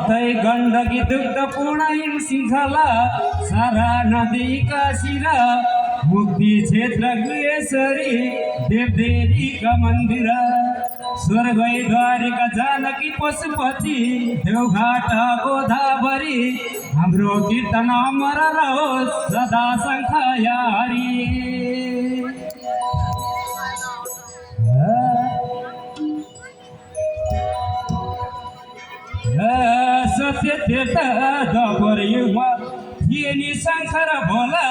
बहतै गण्डकी दुग्ध पूर्ण सिंहला सारा नदी का शिरा मुक्ति क्षेत्र गुहेश्वरी देवदेवी का मंदिर स्वर्ग द्वारिका जानकी पशुपति देवघाट गोदावरी हाम्रो कीर्तन अमर रहोस् सदा शङ्खया हरि। सत्य तीर्थ द्वापर युगमा थिए नि शङ्कर भोला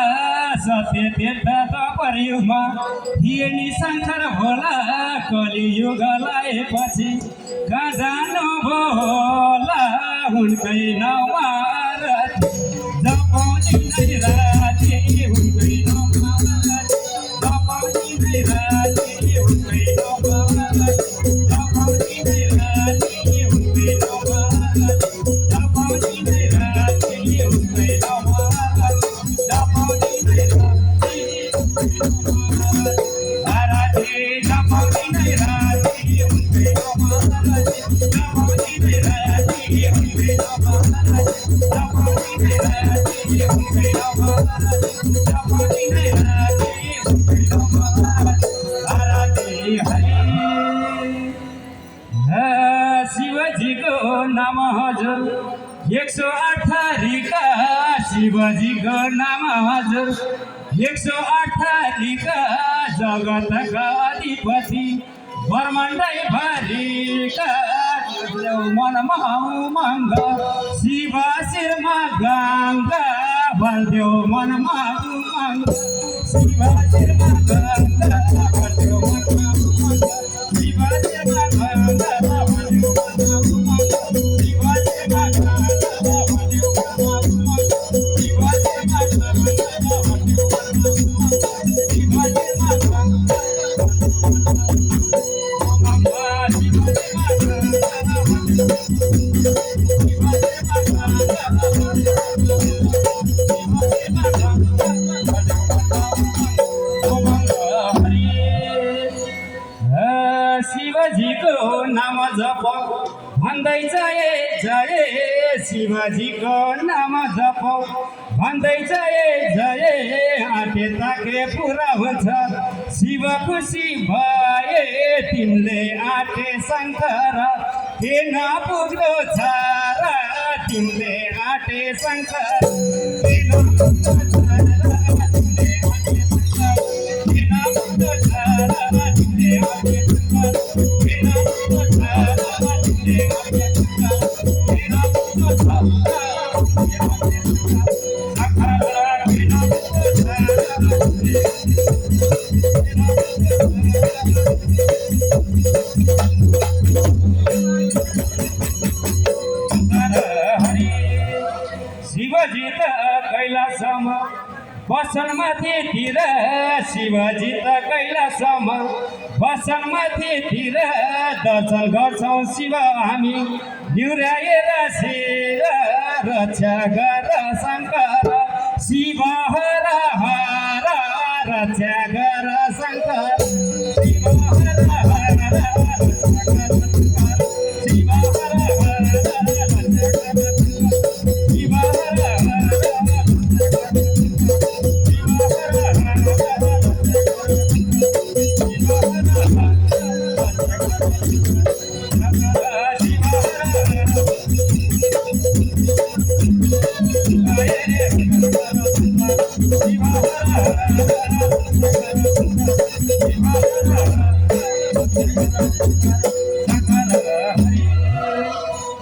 सत्य तीर्थ द्वापर युगमा थिए नि शङ्कर भोला कलि युग लाएपछि कहाँ जानु भोला उनकै नाउँमा जपाउने नै राति उनकै नाउँमा जपाउने नै राति उनकै नाउँमा जपाउने नै राति उनकै नाउँमा शिवजीको नाम हजुर 108 थरीका शिवजीको नाम हजुर 108 थरीका जगतका अधिपति ब्रह्माण्डै भरिका मनमा उमङ्ग शिव शिरमा गङ्गा बल्देऊ मनमा उमङ्ग शिव शिरमा गङ्गा बल्देऊ मनमा उमङ्ग शिव शिरमा गङ्गा बल्देऊ मनमा उमङ्ग शिव शिरमा गङ्गा बल्देऊ मनमा उमङ्ग शिव शिरमा गङ्गा बल्देऊ मनमा उमङ्ग शिव शिरमा गङ्गा शिवजीको नाम जप भन्दै जय जय शिवजीको नाम जप भन्दै जय जय आँटे ताके पुरा हुन्छ शिव खुसी भए तिमीले आँटे शङ्कर के नपुग्दो छ र तिमीले आँटे शङ्कर के नपुग्दो छ र तिमीले आँटे शङ्कर के नपुग्दो छ र तिमीले आँटे शङ्कर के नपुग्दो छ र तिमीले आँटे शङ्कर के नपुग्दो छ र तिमीले आँटे शिवजी त कैलासमा बसन माथितिर शिवजी त कैलासमा बसन माथितिर दर्शन गर्छौँ शिव हामी निहुर्याएर शिर रक्षा गर शङ्कर शिव हर हर रक्षा गर शङ्कर शिव हर हर रक्षा गर शङ्कर शिव हर हर रक्षा गर शिव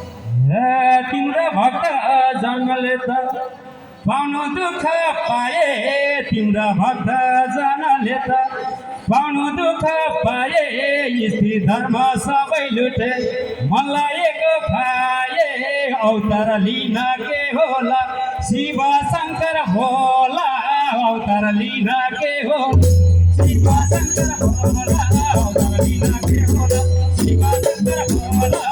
हर तिम्रो भक्त जनले त पाउनु दुःख पाए तिम्रो भक्त जनले त पाउनु दुःख पाए स्त्री धर्म सबै लुटे मलाई खाए अवतार लिन के होला शिव शङ्कर भोला अवतार लिन के हो शिव शङ्कर भोला अवतार लिन के होला शिव शङ्कर भोला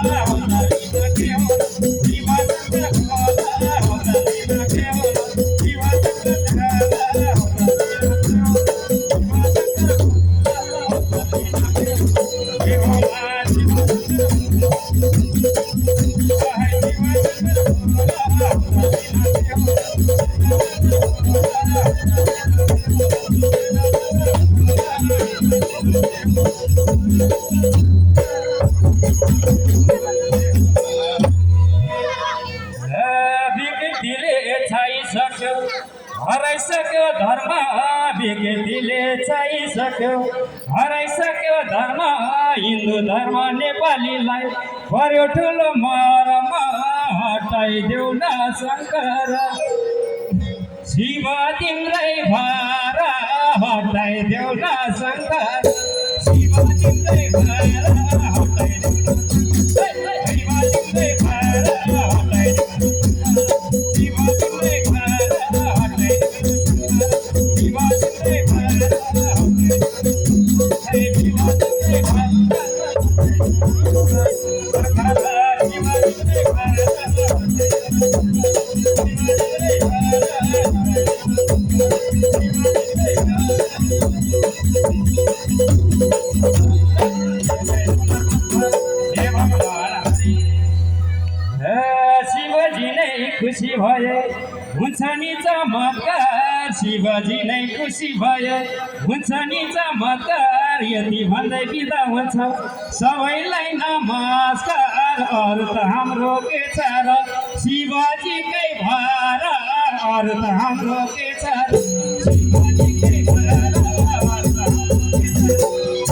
अवतार लिन के होला शिव शङ्कर भोला अवतार लिन के होला शिव शङ्कर भोला अवतार लिन के होला हराइसक्यो धर्म विकृतिले चाहिसक्यो हराइसक्यो धर्म हिन्दू धर्म नेपालीलाई पर्यो ठुलो मरम हटाइदेऊ न शङ्कर शिव तिम्रै भार हटाइदेऊ न शङ्कर शिव तिम्रै भार हटाइदेऊ शिव तिम्रै भार हटाइदेऊ शिव तिम्रै भार हटाइदेऊ शिव तिम्रै भार हटाइदेऊ शिव तिम्रै भार शिवजी नै खुसी भए हुन्छ नि चमत्कार शिवजी नै खुसी भए हुन्छ नि चमत्कार यति भन्दै बिदा हुन्छ सबैलाई नमस्कार अरू त हाम्रो के छ र शिवजीकै भार अरू त हाम्रो के छ शिवजीकै भार अरू त हाम्रो के छ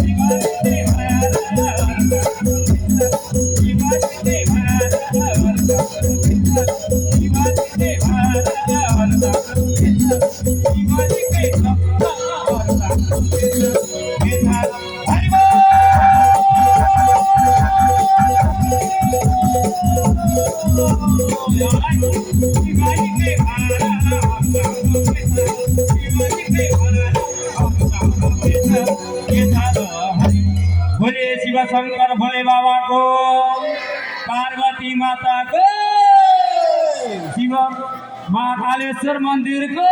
शिवजीकै भार शिवजीकै भार शिवजीकै भार शिवजीकै बोले शिव शंकर भोले बाबा को पार्वती माता को शिव महाकालेश्वर मंदिर को